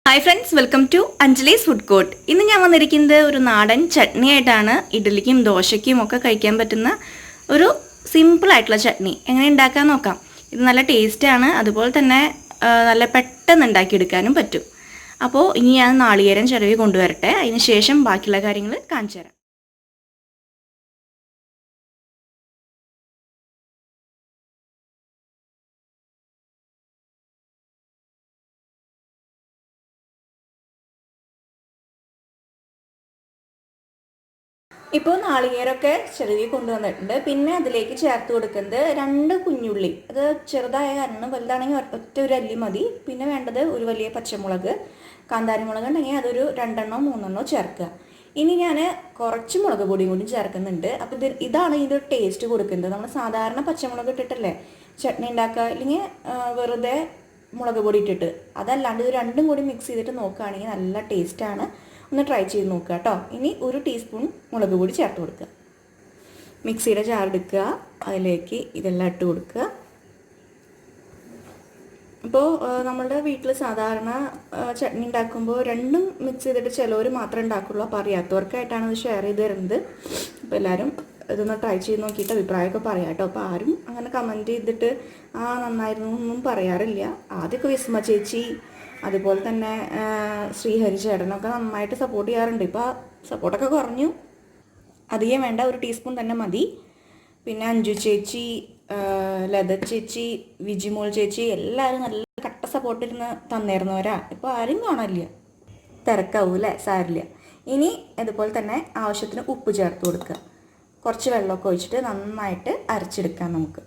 Hi friends, welcome to Anjali's food court. ഇന്ന് ഞാൻ വന്നിരിക്കുന്നത് ഒരു നാടൻ ചട്നി ആയിട്ടാണ്. ഇഡ്ഡലിക്കും ദോശയ്ക്കും ഒക്കെ കഴിക്കാൻ പറ്റുന്ന ഒരു സിമ്പിളായിട്ടുള്ള ചട്നി എങ്ങനെ ഉണ്ടാക്കാൻ നോക്കാം. ഇത് നല്ല ടേസ്റ്റാണ്, അതുപോലെ തന്നെ നല്ല പെട്ടെന്ന് ഉണ്ടാക്കിയെടുക്കാനും പറ്റും. അപ്പോൾ ഇനി ഞാൻ നാളികേരം ചിരവി കൊണ്ടുവരട്ടെ, അതിന് ശേഷം ബാക്കിയുള്ള കാര്യങ്ങൾ കാണിച്ചു തരാം. ഇപ്പോൾ നാളികേരമൊക്കെ ചിരവി കൊണ്ടുവന്നിട്ടുണ്ട്. പിന്നെ അതിലേക്ക് ചേർത്ത് കൊടുക്കുന്നത് 2 കുഞ്ഞുള്ളി. അത് ചെറുതായ കാരണം, വലുതാണെങ്കിൽ ഒറ്റ ഒരു അല്ലി മതി. പിന്നെ വേണ്ടത് ഒരു വലിയ പച്ചമുളക്, കാന്താരി മുളക് ഉണ്ടെങ്കിൽ അതൊരു 2 3 ചേർക്കുക. ഇനി ഞാൻ കുറച്ച് മുളക് പൊടിയും കൂടി ചേർക്കുന്നുണ്ട്. അപ്പോൾ ഇതാണ് ഇതിൻ്റെ ടേസ്റ്റ് കൊടുക്കുന്നത്. നമ്മൾ സാധാരണ പച്ചമുളക് ഇട്ടിട്ടല്ലേ ചട്നി ഉണ്ടാക്കുക, അല്ലെങ്കിൽ വെറുതെ മുളക് പൊടി ഇട്ടിട്ട്. അതല്ലാണ്ട് ഇത് രണ്ടും കൂടി മിക്സ് ചെയ്തിട്ട് നോക്കുകയാണെങ്കിൽ നല്ല ടേസ്റ്റാണ്. ഒന്ന് ട്രൈ ചെയ്ത് നോക്കുക കേട്ടോ. ഇനി 1 ടീസ്പൂൺ മുളക് പൊടി ചേർത്ത് കൊടുക്കുക. മിക്സിയുടെ ജാർ എടുക്കുക, അതിലേക്ക് ഇതെല്ലാം ഇട്ട് കൊടുക്കുക. അപ്പോൾ നമ്മളുടെ വീട്ടിൽ സാധാരണ ചട്നി ഉണ്ടാക്കുമ്പോൾ രണ്ടും മിക്സ് ചെയ്തിട്ട് ചിലവർ മാത്രമേ ഉണ്ടാക്കുള്ളൂ. അപ്പോൾ അറിയാത്തവർക്കായിട്ടാണ് ഇത് ഷെയർ ചെയ്ത് തരുന്നത്. അപ്പോൾ എല്ലാവരും ഇതൊന്ന് ട്രൈ ചെയ്ത് നോക്കിയിട്ട് അഭിപ്രായമൊക്കെ പറയാം കേട്ടോ. അപ്പോൾ ആരും അങ്ങനെ കമൻറ്റ് ചെയ്തിട്ട് നന്നായിരുന്നു ഒന്നും പറയാറില്ല. ആദ്യമൊക്കെ വിസ്മ ചേച്ചി, അതുപോലെ തന്നെ ശ്രീഹരി ചേട്ടനൊക്കെ നന്നായിട്ട് സപ്പോർട്ട് ചെയ്യാറുണ്ട്. ഇപ്പോൾ സപ്പോർട്ടൊക്കെ കുറഞ്ഞു. അധികം വേണ്ട, 1 ടീസ്പൂൺ തന്നെ മതി. പിന്നെ അഞ്ജു ചേച്ചി, ലത ചേച്ചി, വിജിമോൾ ചേച്ചി എല്ലാവരും നല്ല കട്ട സപ്പോർട്ടിരുന്ന് തന്നിരുന്നവരാ. ഇപ്പോൾ ആരും കാണാനില്ല, തിരക്കാവൂ അല്ലേ, സാരില്ല. ഇനി അതുപോലെ തന്നെ ആവശ്യത്തിന് ഉപ്പ് ചേർത്ത് കൊടുക്കുക. കുറച്ച് വെള്ളമൊക്കെ ഒഴിച്ചിട്ട് നന്നായിട്ട് അരച്ചെടുക്കാം നമുക്ക്.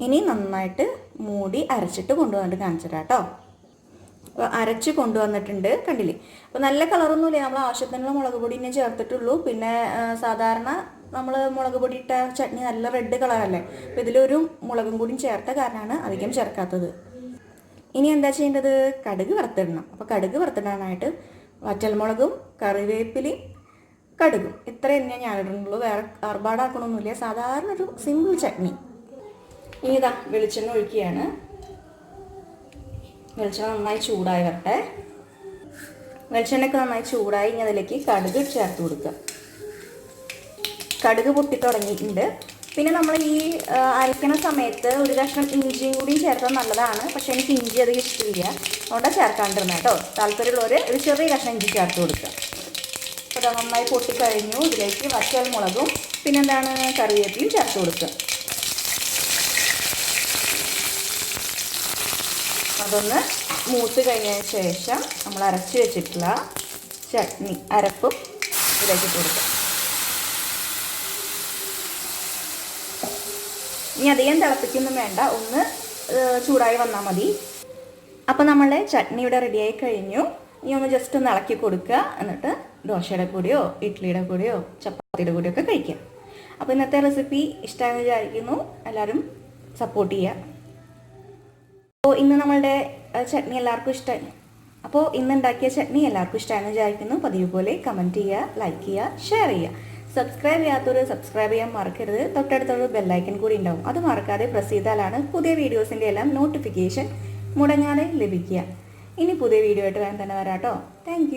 ഇനി നന്നായിട്ട് മൂടി അരച്ചിട്ട് കൊണ്ടുവന്നിട്ട് കാണിച്ചു തരാം കേട്ടോ. അപ്പോൾ അരച്ച് കൊണ്ടുവന്നിട്ടുണ്ട്, കണ്ടില്ലേ. അപ്പോൾ നല്ല കളറൊന്നുമില്ല, നമ്മൾ ആവശ്യത്തിനുള്ള മുളക് പൊടി തന്നെ ചേർത്തിട്ടുള്ളൂ. പിന്നെ സാധാരണ നമ്മൾ മുളക് പൊടി ഇട്ട ചട്നി നല്ല റെഡ് കളറല്ലേ. അപ്പോൾ ഇതിലൊരു മുളകും കൂടിയും ചേർത്ത കാരണമാണ് അധികം ചേർക്കാത്തത്. ഇനി എന്താ ചെയ്യേണ്ടത്, കടുക് വറുത്തിടണം. അപ്പോൾ കടുക് വറുത്തിടാനായിട്ട് വറ്റൽമുളകും കറിവേപ്പിലയും കടുകും ഇത്ര തന്നെ ഞാൻ ഇടുന്നുള്ളൂ. വേറെ ആർഭാടാക്കണമൊന്നുമില്ല, സാധാരണ ഒരു സിമ്പിൾ ചട്നി. ഇനി ഇതാ വെളിച്ചെണ്ണ ഒഴിക്കുകയാണ്. വെളിച്ചെണ്ണ നന്നായി ചൂടായി വരട്ടെ. വെളിച്ചെണ്ണയൊക്കെ നന്നായി ചൂടായി. ഇനി അതിലേക്ക് കടുക് ചേർത്ത് കൊടുക്കുക. കടുക് പൊട്ടി തുടങ്ങിയിട്ടുണ്ട്. പിന്നെ നമ്മൾ ഈ അരയ്ക്കണ സമയത്ത് ഒരു കഷ്ണം ഇഞ്ചിയും കൂടിയും ചേർത്താൽ നല്ലതാണ്. പക്ഷേ എനിക്ക് ഇഞ്ചി അധികം ഇഷ്ടമില്ല, അതുകൊണ്ടാണ് ചേർക്കാണ്ടിരുന്നത് കേട്ടോ. താല്പര്യമുള്ളവർ ഒരു ചെറിയ കഷ്ണം ഇഞ്ചി ചേർത്ത് കൊടുക്കുക. അപ്പോൾ അത് നന്നായി പൊട്ടിക്കഴിഞ്ഞു. ഇതിലേക്ക് വറ്റൽ മുളകും പിന്നെന്താണ് കറിവേപ്പിലയും ചേർത്ത് കൊടുക്കുക. അതൊന്ന് മൂത്ത് കഴിഞ്ഞതിന് ശേഷം നമ്മൾ അരച്ച് വെച്ചിട്ടുള്ള ചട്നി അരപ്പും ഇതിലേക്ക് ഇട്ട് കൊടുക്കുക. ഇനി അധികം തിളപ്പിക്കൊന്നും വേണ്ട, ഒന്ന് ചൂടായി വന്നാൽ മതി. അപ്പോൾ നമ്മളുടെ ചട്നി ഇവിടെ റെഡിയായി കഴിഞ്ഞു. ഇനി ഒന്ന് ജസ്റ്റ് ഒന്ന് ഇളക്കി കൊടുക്കുക. എന്നിട്ട് ദോശയുടെ കൂടെയോ ഇഡ്ഡലിയുടെ കൂടെയോ ചപ്പാത്തിയുടെ കൂടെയോ ഒക്കെ കഴിക്കാം. അപ്പോൾ ഇന്നത്തെ റെസിപ്പി ഇഷ്ടമാണെന്ന് വിചാരിക്കുന്നു. എല്ലാവരും സപ്പോർട്ട് ചെയ്യുക. അപ്പോൾ ഇന്ന് നമ്മളുടെ ചട്നി എല്ലാവർക്കും ഇഷ്ടമായി. അപ്പോൾ ഇന്ന് ഉണ്ടാക്കിയ ചട്നി എല്ലാവർക്കും ഇഷ്ടമാണെന്ന് വിചാരിക്കുന്നു. പതിവ് പോലെ കമൻറ്റ് ചെയ്യുക, ലൈക്ക് ചെയ്യുക, ഷെയർ ചെയ്യുക. സബ്സ്ക്രൈബ് ചെയ്യാത്തവർ സബ്സ്ക്രൈബ് ചെയ്യാൻ മറക്കരുത്. തൊട്ടടുത്തുള്ള ബെല്ലൈക്കൻ കൂടി ഉണ്ടാവും, അത് മറക്കാതെ പ്രസ് ചെയ്താലാണ് പുതിയ വീഡിയോസിൻ്റെ എല്ലാം നോട്ടിഫിക്കേഷൻ മുടങ്ങാതെ ലഭിക്കുക. ഇനി പുതിയ വീഡിയോ ആയിട്ട് വേഗം തന്നെ വരാം കേട്ടോ. താങ്ക്